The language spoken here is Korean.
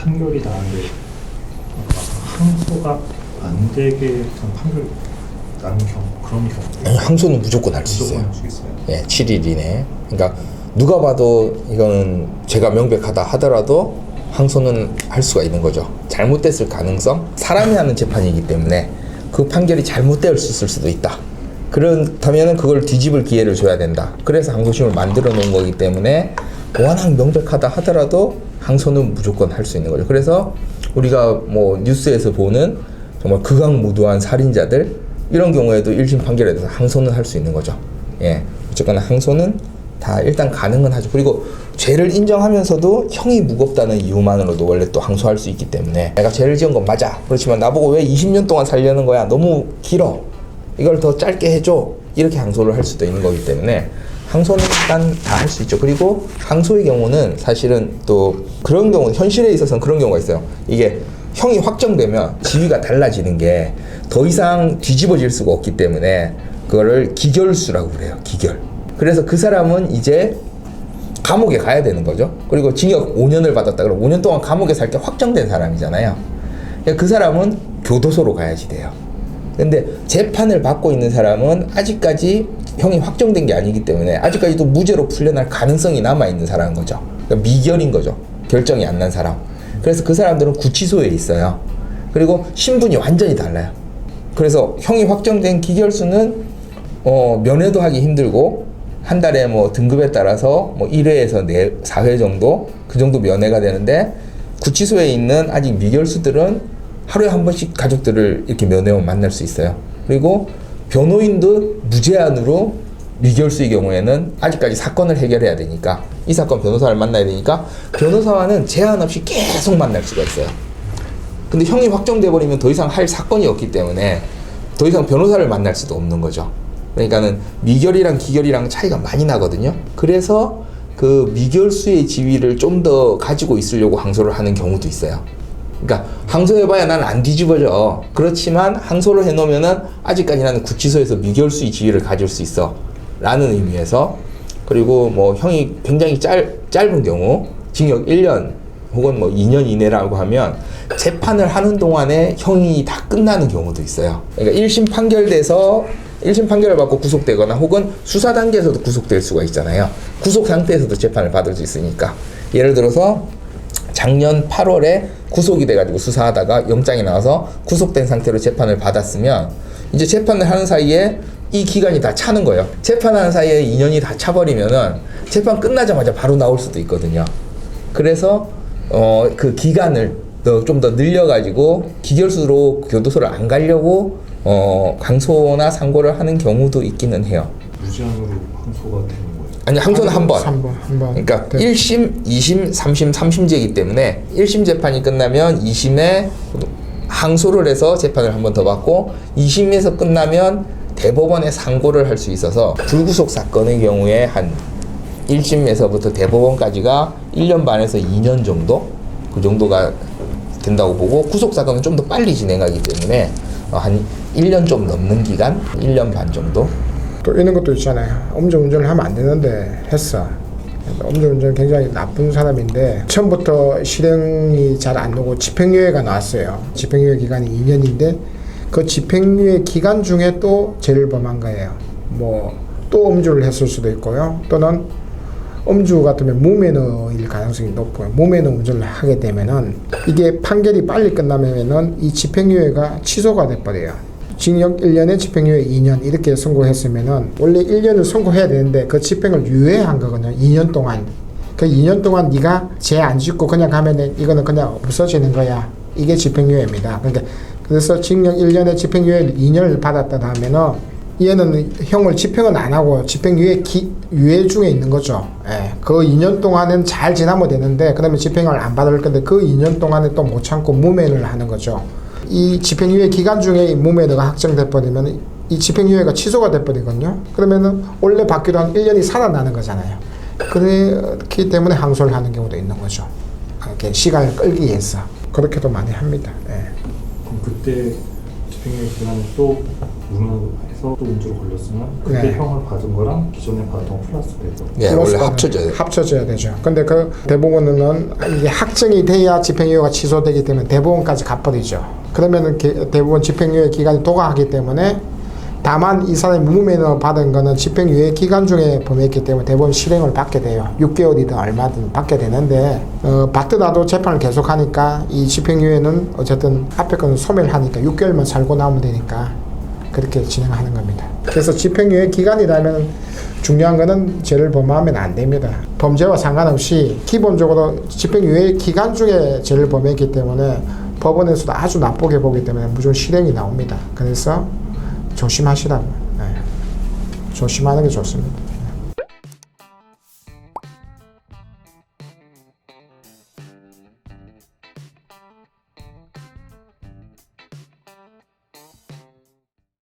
판결이 나는데 항소가 안 되게 판결 나는 경우 그런 경우 아니, 항소는 무조건 할 수 있어요. 할 수 있어요. 예, 7일 이내. 그러니까 누가 봐도 이거는 죄가 명백하다 하더라도 항소는 할 수가 있는 거죠. 잘못됐을 가능성, 사람이 하는 재판이기 때문에 그 판결이 잘못되었을 수도 있다. 그렇다면 그걸 뒤집을 기회를 줘야 된다. 그래서 항소심을 만들어 놓은 거기 때문에 워낙 명백하다 하더라도 항소는 무조건 할 수 있는 거죠. 그래서 우리가 뭐 뉴스에서 보는 정말 극악무도한 살인자들 이런 경우에도 1심 판결에 대해서 항소는 할 수 있는 거죠. 예, 어쨌거나 항소는 다 일단 가능은 하죠. 그리고 죄를 인정하면서도 형이 무겁다는 이유만으로도 원래 또 항소할 수 있기 때문에 내가 죄를 지은 건 맞아. 그렇지만 나보고 왜 20년 동안 살려는 거야? 너무 길어. 이걸 더 짧게 해줘. 이렇게 항소를 할 수도 있는 거기 때문에 항소는 일단 다 할 수 있죠. 그리고 항소의 경우는 사실은 또 그런 경우, 현실에 있어서는 그런 경우가 있어요. 이게 형이 확정되면 지위가 달라지는 게 더 이상 뒤집어질 수가 없기 때문에 그거를 기결수라고 그래요. 기결. 그래서 그 사람은 이제 감옥에 가야 되는 거죠. 그리고 징역 5년을 받았다 그러면 5년 동안 감옥에 살 게 확정된 사람이잖아요. 그 사람은 교도소로 가야지 돼요. 근데 재판을 받고 있는 사람은 아직까지 형이 확정된 게 아니기 때문에 아직까지도 무죄로 풀려날 가능성이 남아있는 사람인 거죠. 그러니까 미결인 거죠. 결정이 안 난 사람. 그래서 그 사람들은 구치소에 있어요. 그리고 신분이 완전히 달라요. 그래서 형이 확정된 기결수는 면회도 하기 힘들고 한 달에 뭐 등급에 따라서 뭐 1회에서 4회 정도 그 정도 면회가 되는데 구치소에 있는 아직 미결수들은 하루에 한 번씩 가족들을 이렇게 면회만 만날 수 있어요. 그리고 변호인도 무제한으로 미결수의 경우에는 아직까지 사건을 해결해야 되니까 이 사건 변호사를 만나야 되니까 변호사와는 제한 없이 계속 만날 수가 있어요. 근데 형이 확정돼 버리면 더 이상 할 사건이 없기 때문에 더 이상 변호사를 만날 수도 없는 거죠. 그러니까는 미결이랑 기결이랑 차이가 많이 나거든요. 그래서 그 미결수의 지위를 좀 더 가지고 있으려고 항소를 하는 경우도 있어요. 그러니까 항소해봐야 난 안 뒤집어져. 그렇지만 항소를 해놓으면은 아직까지 나는 구치소에서 미결수의 지위를 가질 수 있어 라는 의미에서. 그리고 뭐 형이 굉장히 짧은 경우 징역 1년 혹은 뭐 2년 이내라고 하면 재판을 하는 동안에 형이 다 끝나는 경우도 있어요. 그러니까 1심 판결돼서 1심 판결을 받고 구속되거나 혹은 수사 단계에서도 구속될 수가 있잖아요. 구속 상태에서도 재판을 받을 수 있으니까. 예를 들어서 작년 8월에 구속이 돼가지고 수사하다가 영장이 나와서 구속된 상태로 재판을 받았으면 이제 재판을 하는 사이에 이 기간이 다 차는 거예요. 재판하는 사이에 2년이 다 차버리면은 재판 끝나자마자 바로 나올 수도 있거든요. 그래서 그 기간을 좀 더 늘려가지고 기결수로 교도소를 안 가려고 항소나 상고를 하는 경우도 있기는 해요. 무제한으로 항소가 되는 거예요? 아니, 항소는 한 번. 한 번. 그러니까 네. 1심, 2심, 3심, 3심제이기 때문에 1심 재판이 끝나면 2심에 항소를 해서 재판을 한 번 더 받고 2심에서 끝나면 대법원에 상고를 할 수 있어서 불구속 사건의 경우에 한 1심에서부터 대법원까지가 1년 반에서 2년 정도? 그 정도가 된다고 보고 구속 사건은 좀 더 빨리 진행하기 때문에 한 1년 좀 넘는 기간? 1년 반 정도? 또 이런 것도 있잖아요. 음주운전을 하면 안 되는데 했어. 음주운전 굉장히 나쁜 사람인데 처음부터 실형이 잘 안 나고 집행유예가 나왔어요. 집행유예 기간이 2년인데 그 집행유예 기간 중에 또 죄를 범한 거예요. 뭐 또 음주를 했을 수도 있고요. 또는 음주 같으면 무면허일 가능성이 높고요. 무면허 운전을 하게 되면은 이게 판결이 빨리 끝나면은 이 집행유예가 취소가 돼버려요. 징역 1년에 집행유예 2년 이렇게 선고했으면은 원래 1년을 선고해야 되는데 그 집행을 유예한 거거든요. 2년 동안. 그 2년 동안 네가 죄 안 짓고 그냥 가면은 이거는 그냥 없어지는 거야. 이게 집행유예입니다. 그러니까 그래서 징역 1년에 집행유예 2년을 받았다 하면은 얘는 형을 집행은 안 하고 집행유예 유예 중에 있는 거죠. 예. 그 2년 동안은 잘 지나면 되는데 그다음에 집행을 안 받을 건데 그 2년 동안에 또 못 참고 무면허를 하는 거죠. 이 집행유예 기간 중에 이 무면허가 확정돼 버리면 이 집행유예가 취소가 돼 버리거든요. 그러면은 원래 받기로 한 1년이 살아나는 거잖아요. 그렇기 때문에 항소를 하는 경우도 있는 거죠. 이렇게 시간을 끌기 위해서 그렇게도 많이 합니다. 예. 그럼 그때 집행유예 기간이 또 무능해서 또 음주로 걸렸으면 그때 네. 형을 받은 거랑 기존에 받았던 거 플러스 되죠. 예, 원래 플러스가 합쳐져야 돼요. 합쳐져야 되죠. 근데 그 대법원은 이게 확정이 돼야 집행유예가 취소되기 때문에 대법원까지 가버리죠. 그러면은 대법원 집행유예 기간이 도가하기 때문에 다만 이 사람이 무무면허 받은 거는 집행유예 기간 중에 범했기 때문에 대법원 실행을 받게 돼요. 6개월이든 얼마든 받게 되는데 받더라도 재판을 계속하니까 이 집행유예는 어쨌든 앞에 거는 소멸하니까 6개월만 살고 나오면 되니까 그렇게 진행하는 겁니다. 그래서 집행유예 기간이라면 중요한 거는 죄를 범하면 안 됩니다. 범죄와 상관없이 기본적으로 집행유예 기간 중에 죄를 범했기 때문에 법원에서도 아주 나쁘게 보기 때문에 무조건 실행이 나옵니다. 그래서 조심하시라고. 네. 조심하는 게 좋습니다.